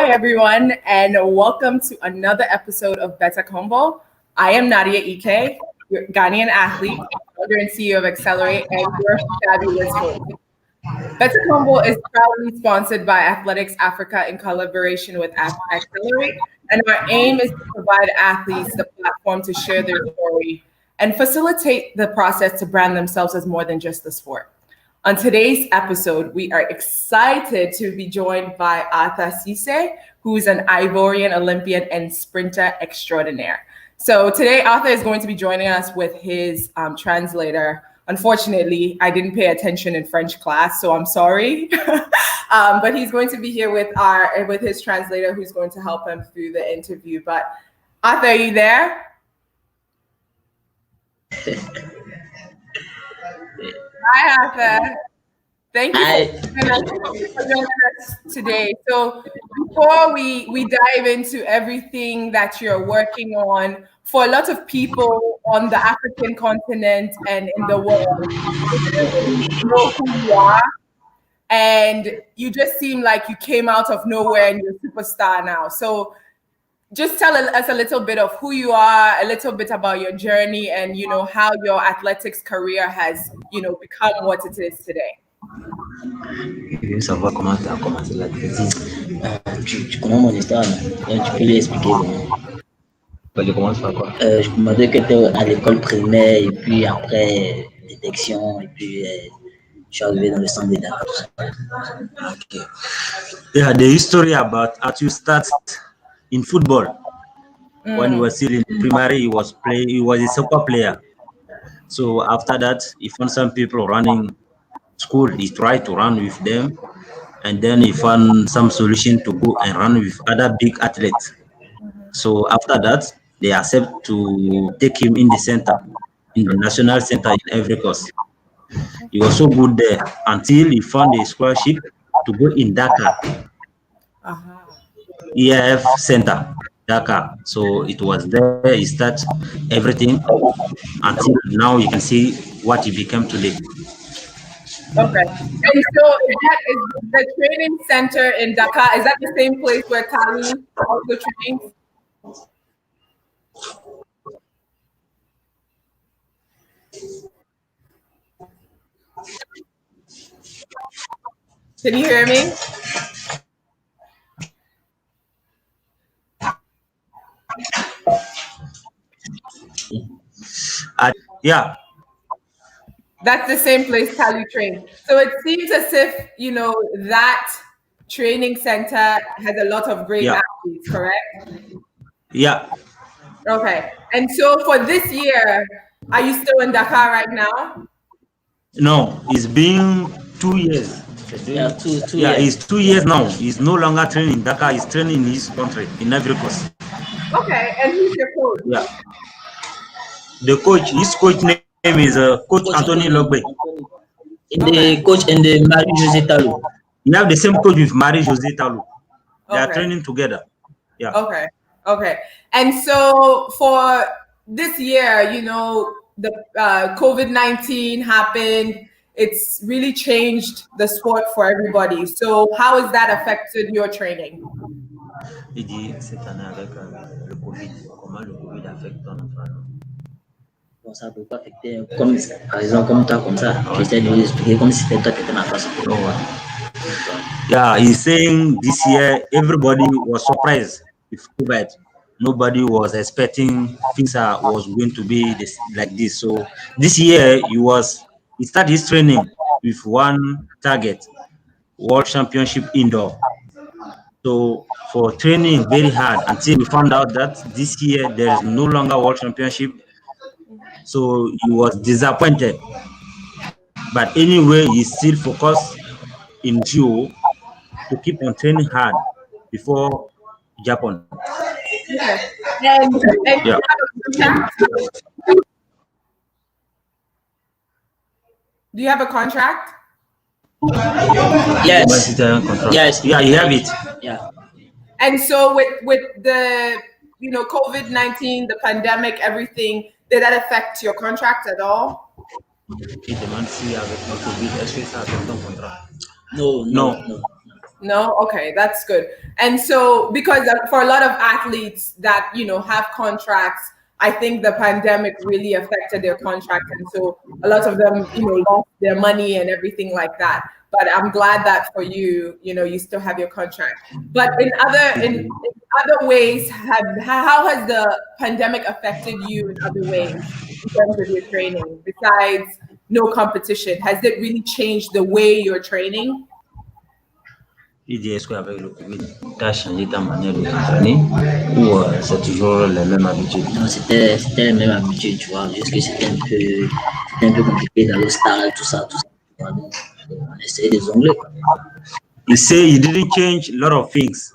Hi, everyone, and welcome to another episode of Bètá Convo. I am Nadia Eke, your Ghanaian athlete, founder and CEO of Axxelerate, and your fabulous host. Bètá Convo is proudly sponsored by AthleticsAfrica in collaboration with Axxelerate, and our aim is to provide athletes the platform to share their story and facilitate the process to brand themselves as more than just a sport. On today's episode, we are excited to be joined by Arthur Gue Cissé, who is an Ivorian Olympian and sprinter extraordinaire. So today, Arthur is going to be joining us with his translator. Unfortunately, I didn't pay attention in French class, so I'm sorry. But he's going to be here with his translator, who's going to help him through the interview. But Arthur, are you there? Hi, Arthur. Thank you for joining us today. So before we dive into everything that you're working on, for a lot of people on the African continent and in the world, they don't really know who you are. And you just seem like you came out of nowhere and you're a superstar now. So just tell us a little bit of who you are, a little bit about your journey, and how your athletics career has become what it is today. Je veux savoir comment tu as commencé l'athlétisme. Tu connais mon histoire, donc tu peux lui expliquer. Je commence par quoi? Je commençais que tu étais à l'école primaire et puis après détection et puis je suis arrivé dans le centre de Dakar. Okay. Yeah, the history about how you start in football. When he was still in primary, he was a soccer player. So after that, he found some people running school. He tried to run with them, and then he found some solution to go and run with other big athletes. So after that, they accept to take him in the center, in the national center in Ivory Coast. He was so good there until he found a scholarship to go in Dakar. EIF Center, Dakar. So it was there, he started everything until now you can see what he became today. Okay. And so is the training center in Dakar, is that the same place where Kali also trains? Can you hear me? Yeah. That's the same place Kali trains. So it seems as if, that training center has a lot of great athletes, correct? Yeah. Okay. And so for this year, are you still in Dakar right now? No, it's been 2 years. Yeah, two Yeah, years. it's 2 years now. He's no longer training in Dakar. He's training in his country, in Ivory Coast. Okay. And who's your coach? Yeah. The coach, his coach name is Coach Anthony Logbe. The coach and the Marie-José Talou. You have the same coach with Marie-José Talou. They are training together. Yeah. Okay. And so for this year, the COVID-19 happened. It's really changed the sport for everybody. So how has that affected your training? Il dit cette année avec le Covid, comment le Covid affecte ton entraînement? Bon, ça peut pas affecter, comme par exemple, comme toi, comme ça. J'essaie de lui expliquer comme si c'était toi qui étais ma face. Yeah, he's saying this year everybody was surprised with COVID. Nobody was expecting things was going to be like this. So this year he started his training with one target, World Championship Indoor. So for training very hard until we found out that this year there is no longer World Championship. So he was disappointed. But anyway, he still focused in Geo to keep on training hard before Japan. Okay. And Yeah. Do you have a contract? Yes. Yes. Yeah, you have it. Yeah. And so with the COVID-19, the pandemic, everything, did that affect your contract at all? No. No? Okay, that's good. And so, because for a lot of athletes that, have contracts, I think the pandemic really affected their contract. And so a lot of them, lost their money and everything like that. But I'm glad that for you, you still have your contract. But in other ways, how has the pandemic affected you in other ways in terms of your training besides no competition? Has it really changed the way you're training? Il dit, est-ce qu'avec le Covid, tu as changé ta manière de t'entraîner ou c'est toujours les mêmes habitudes? Non, c'était les mêmes habitudes, tu vois, juste que c'était un peu compliqué dans le stade, tout ça, tu vois, donc on essayait de jongler, quoi. He say he didn't change a lot of things,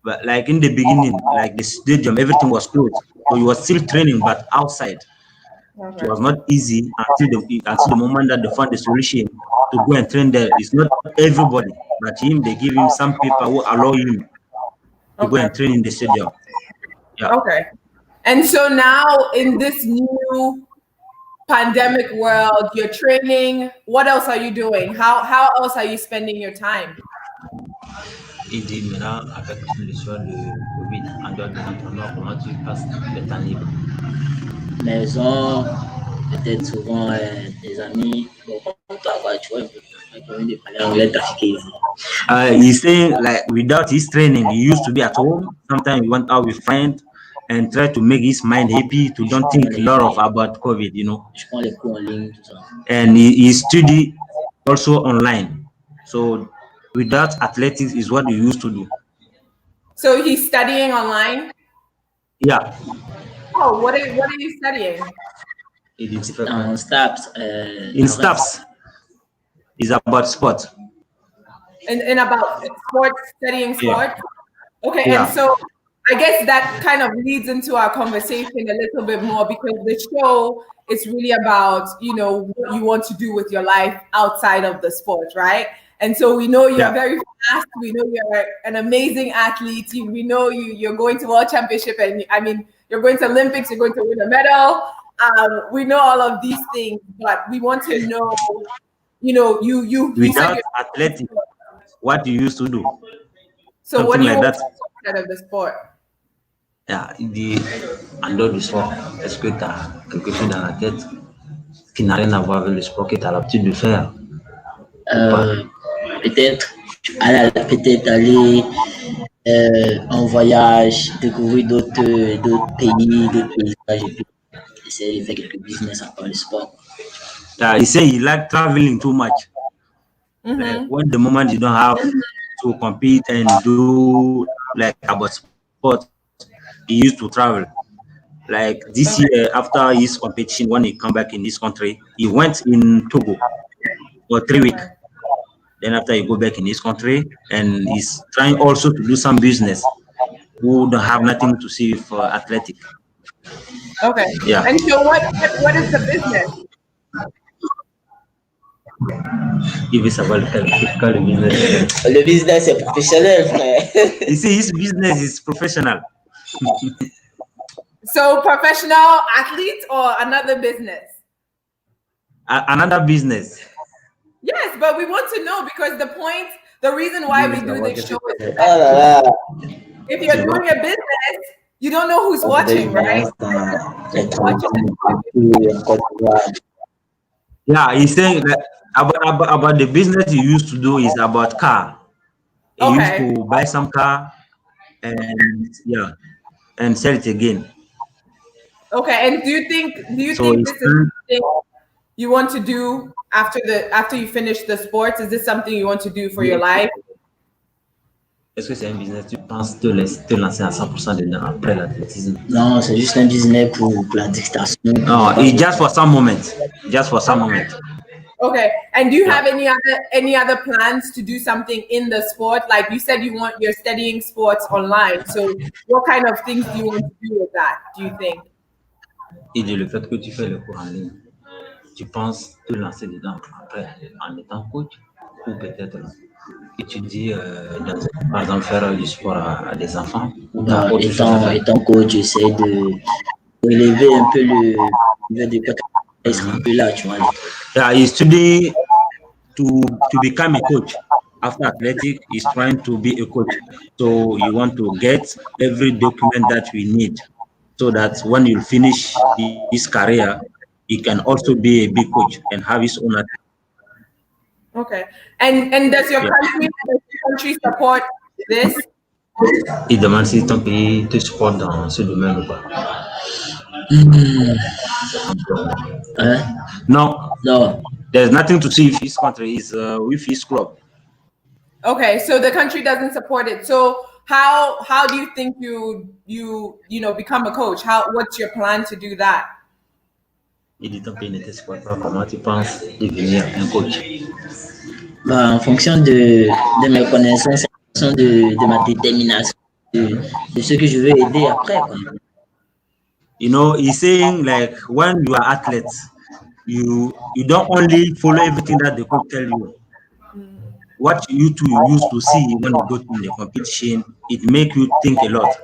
but like in the beginning, like the stadium, everything was closed, so you were still training, but outside. It was not easy until the moment that they found the solution to go and train there. It's not everybody, but they give him some people who allow him to go and train in the stadium. Yeah. Okay. And so now in this new pandemic world, you're training. What else are you doing? How else are you spending your time? Il dit maintenant, avec l'histoire de Covid, en dehors de l'entraînement, comment tu passes le temps libre? Maison, peut-être souvent des amis, bon, comme toi, quoi, tu vois, de parler anglais, trafiquer ici. He's saying like without his training, he used to be at home. Sometimes he went out with friends and try to make his mind happy to don't think a lot of about COVID, Je prends les cours en ligne, tout ça. And he study also online. So without athletics is what he used to do. So he's studying online? Yeah. Oh, what are you studying? In STAPS. In STAPS. It's about sport. And about sports, studying sports? Yeah. Okay, yeah. And so I guess that kind of leads into our conversation a little bit more, because the show is really about, what you want to do with your life outside of the sport, right? And so we know you're very fast. We know you're an amazing athlete. We know you're going to World Championship, and I mean, you're going to Olympics, you're going to win a medal. We know all of these things, but we want to know, you without athletics, what you used to do. So something what do you like want that. to do outside of the sport? Yeah, il dit en dehors du sport, est-ce que tu as quelque chose dans la tête qui n'a rien à voir avec le sport que tu as l'habitude de faire? Peut-être aller en voyage, découvrir d'autres pays, d'autres paysages, et puis essayer de faire quelques business à part le sport. He say he like traveling too much. Like when the moment you don't have to compete and do like about sport, he used to travel. Like this year, after his competition, when he come back in this country, he went in Togo for 3 weeks. Then after he go back in his country, and he's trying also to do some business who don't have nothing to see with athletic. Okay. Yeah. And so what is the business? Il veut savoir le business. Le business est professionnel, frère. You see, his business is professional. So professional athlete or another business? Another business. Yes, but we want to know, because the reason why we do this show is that if you're doing a business, you don't know who's watching, right? Yeah, he's saying that about the business he used to do is about car. He used to buy some car and sell it again. Okay, and do you think this is something you want to do after you finish the sports? Is this something you want to do for your life? Est-ce que c'est un business tu penses te lancer à 100% dedans après l'athlétisme? Non, c'est juste un business pour la dictation. No, it's just for some moment. Just for some moment. Okay, and do you have any other plans to do something in the sport? Like you said, you're studying sports online. So what kind of things do you want to do with that, do you think? Et de le fait que tu fais le cours en ligne, tu penses te lancer dedans après en étant coach, ou peut-être étudier, par exemple, faire du sport à des enfants? Étant coach, j'essaie de élever un peu le niveau de être un peu là, tu vois. Yeah, he study to become a coach. after athletic is trying to be a coach. So you want to get every document that we need so that when you finish his career, he can also be a big coach and have his own athlete. Okay. And does your country support this? Il demande si ton pays te supporte dans ce domaine ou pas. No, No. there's nothing to see if his country is with his club. Okay, so the country doesn't support it. So how do you think you become a coach? What's your plan to do that? Il dit ton pays ne te supporte pas. Comment tu penses devenir un coach? En fonction de mes connaissances, en fonction de ma détermination, de ce que je veux aider après. Quoi. You know, he's saying like when you are athletes, you don't only follow everything that the coach tell you. What you two used to see when you go to the competition, it make you think a lot.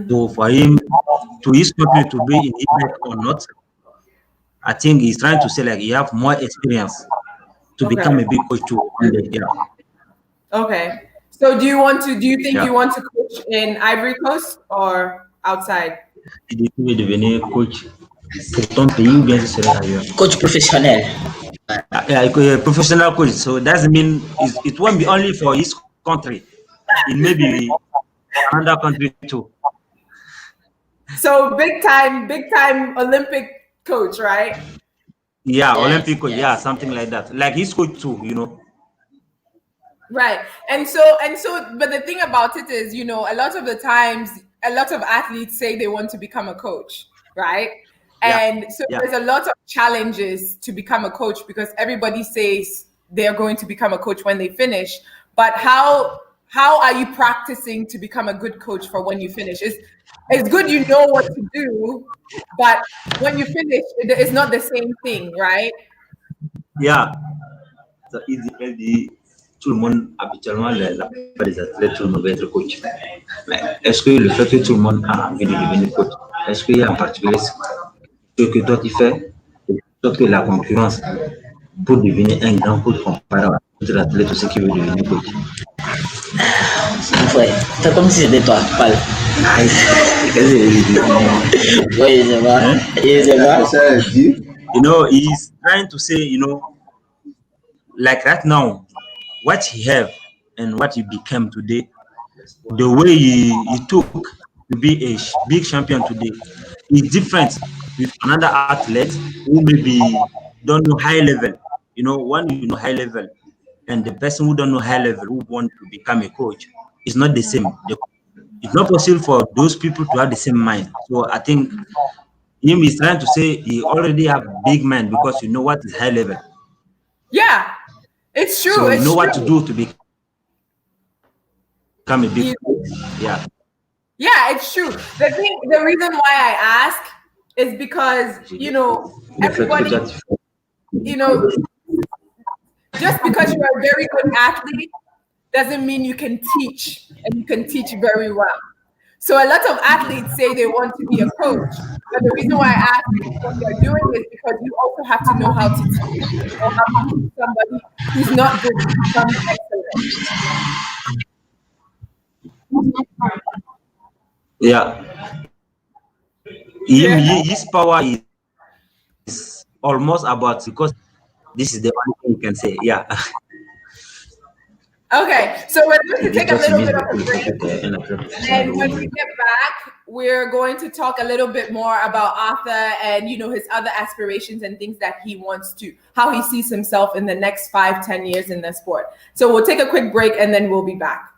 So for him, to his country to be in Egypt or not, I think he's trying to say like you have more experience to become a big coach too. Yeah. Okay. So do you think you want to coach in Ivory Coast or outside? Il veut devenir coach pour ton pays ou bien ce serait ailleurs? Coach professionnel. Professional coach. So that mean it won't be only for his country. It may be another country too. So big time Olympic coach, right? Yeah, Olympic coach. Yeah, something like that. Like his coach too, you know. Right. And so, but the thing about it is, a lot of the times, a lot of athletes say they want to become a coach, right? And so there's a lot of challenges to become a coach because everybody says they're going to become a coach when they finish. But how are you practicing to become a good coach for when you finish? It's good you know what to do, but when you finish, it's not the same thing, right? Yeah. So il dit tout le monde habituellement la plupart des athlètes tout le monde veut être coach. Mais est-ce que le fait que tout le monde a envie de devenir coach, est-ce qu'il y a en particulier ce que toi tu fais, d'autres que la concurrence pour devenir un grand coach comparé à d'autres athlètes aussi qui veulent devenir coach? Ouais, c'est comme si c'était toi qui parles. Oui, je vois. You know, he's trying to say, like right now, what he have and what he became today, the way he took to be a big champion today is different with another athlete who maybe don't know high level. When you know high level and the person who don't know high level who want to become a coach is not the same. It's not possible for those people to have the same mind. So I think him is trying to say he already have big mind because you know what is high level. Yeah, it's true. So you know what to do to become a big coach. Yeah. Yeah, it's true. The reason why I ask is because, everybody, just because you're a very good athlete doesn't mean you can teach, and you can teach very well. So a lot of athletes say they want to be a coach, but the reason why I ask what they're doing is because you also have to know how to teach or how to teach somebody who's not good to become excellent. Yeah. His power is almost about, because this is the only thing you can say. Yeah. Okay, so we're going to take a little bit of a break, and when we get back, we're going to talk a little bit more about Arthur and his other aspirations and things that he wants to, how he sees himself in the next 5-10 years in the sport. So we'll take a quick break and then we'll be back.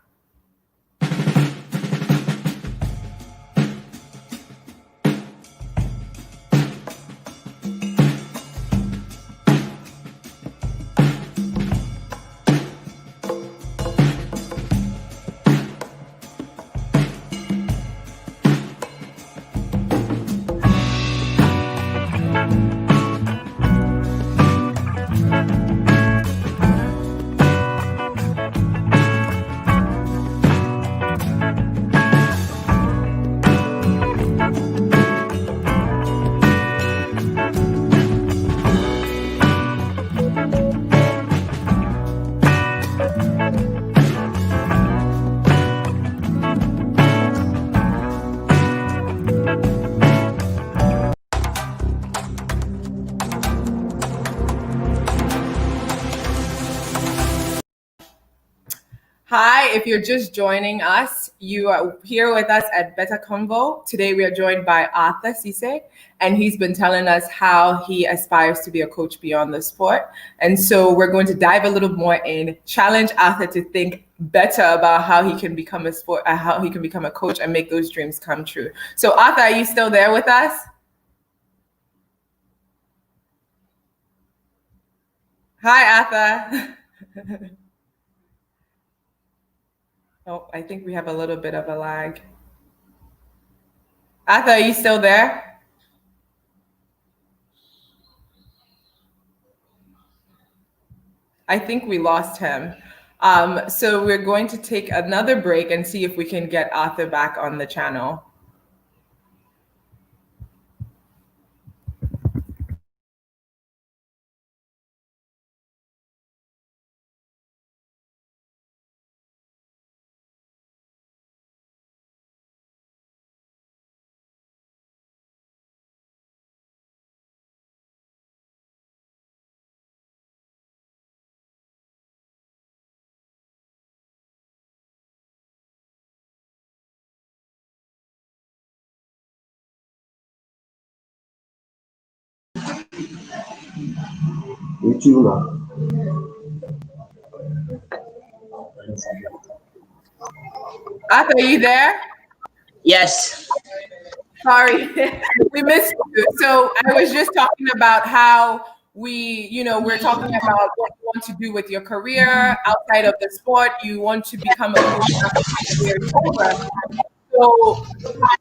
Hi, if you're just joining us, you are here with us at Bètá Convo. Today we are joined by Arthur Gue Cissé, and he's been telling us how he aspires to be a coach beyond the sport. And so we're going to dive a little more in, challenge Arthur to think better about how he can become how he can become a coach and make those dreams come true. So Arthur, are you still there with us? Hi, Arthur. Oh, I think we have a little bit of a lag. Arthur, are you still there? I think we lost him. So we're going to take another break and see if we can get Arthur back on the channel. Arthur, are you there? Yes. Sorry, we missed you. So I was just talking about how we're talking about what you want to do with your career outside of the sport. You want to become a coach after your career is over. So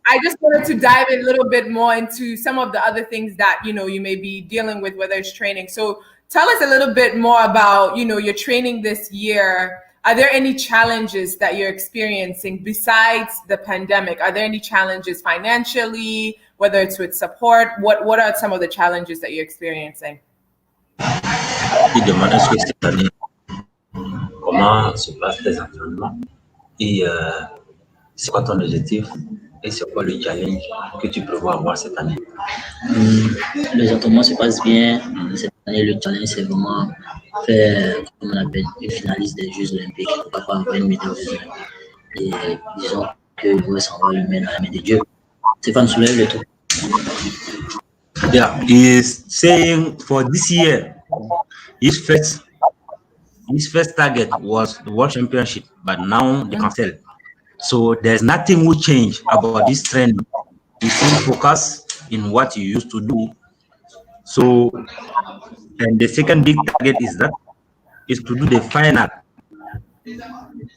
I just wanted to dive in a little bit more into some of the other things that, you may be dealing with, whether it's training. So tell us a little bit more about, your training this year. Are there any challenges that you're experiencing besides the pandemic? Are there any challenges financially, whether it's with support? What are some of the challenges that you're experiencing? Cette année, comment se passent tes entraînements et c'est quoi ton objectif et c'est quoi le challenge que tu prévois avoir cette année? Les entraînements se passent bien. Cette année, le challenge, c'est vraiment faire, comme on appelle, une finaliste des Jeux Olympiques. Pourquoi pas avoir une médaille aux Jeux Olympiques. Et disons que le s'en va le mettre dans la main de Dieu. C'est pas nous soulève le tout. Yeah, he's saying for this year, his first target was the World Championship, but now they cancelled. So there's nothing will change about this trend. You still focus in what you used to do. So, and the second big target is to do the final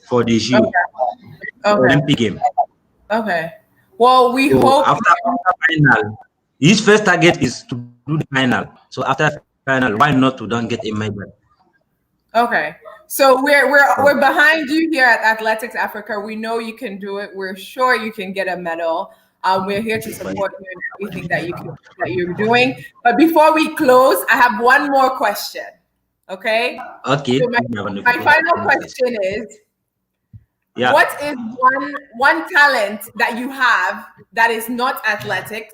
for the Olympic game. Okay. Well, we hope after final, his first target is to do the final. So after final, why not to don't get a medal? Okay. So we're behind you here at Athletics Africa. We know you can do it. We're sure you can get a medal. We're here to support you in everything that you're doing. But before we close, I have one more question. Okay. Okay. So my final question is, what is one talent that you have that is not athletics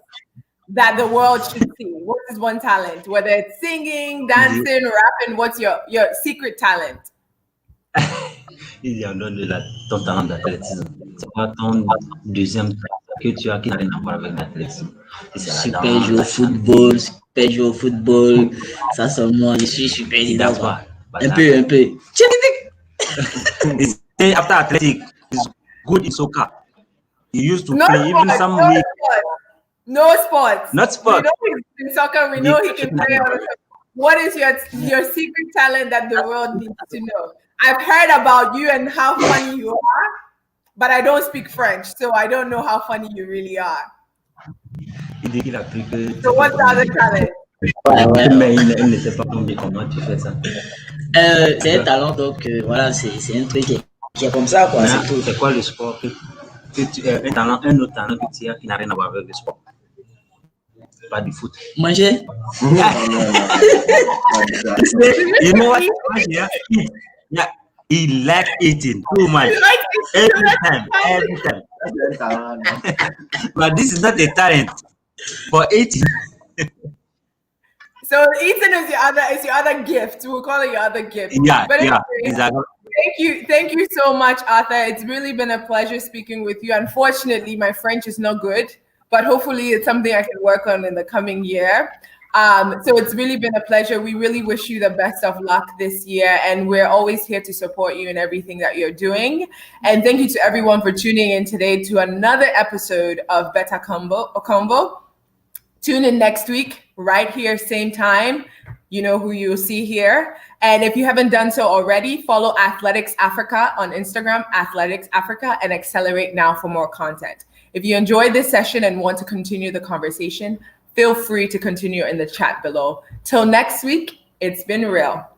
that the world should see? What is one talent? Whether it's singing, dancing, rapping, what's your secret talent? Il y a ton talent d'athlétisme. C'est quoi ton deuxième talent que tu as qui n'a rien à voir avec l'athlétisme? Super jouer au football, ça seulement, je suis super That's dedans. why. Un peu. After athletics, he's good in soccer. He used to No play sports, even some no week. sports. No sports. Not sports. We know he's in soccer. We know he can play. What is your secret talent that the world needs to know? I've heard about you and how funny you are, but I don't speak French, so I don't know how funny you really are. So what's the other talent? Mais il ne sait pas comment tu fais ça. C'est un talent, donc voilà, c'est un truc qui est comme ça, quoi. C'est tout. C'est quoi le sport un autre talent que tu as qui n'a rien à voir avec le sport? Pas du foot. Manger. You know what? Yeah, he likes eating too much. Every time. But this is not a talent for eating. So Ethan is your other gift. We'll call it your other gift. Yeah, But yeah, anyway, exactly. Thank you so much, Arthur. It's really been a pleasure speaking with you. Unfortunately, my French is not good, but hopefully it's something I can work on in the coming year. So it's really been a pleasure. We really wish you the best of luck this year, and we're always here to support you in everything that you're doing. And thank you to everyone for tuning in today to another episode of Bètá Convo. Tune in next week, right here, same time. You know who you'll see here. And if you haven't done so already, follow Athletics Africa on Instagram, Athletics Africa, and Axxelerate now for more content. If you enjoyed this session and want to continue the conversation, feel free to continue in the chat below. Till next week, it's been real.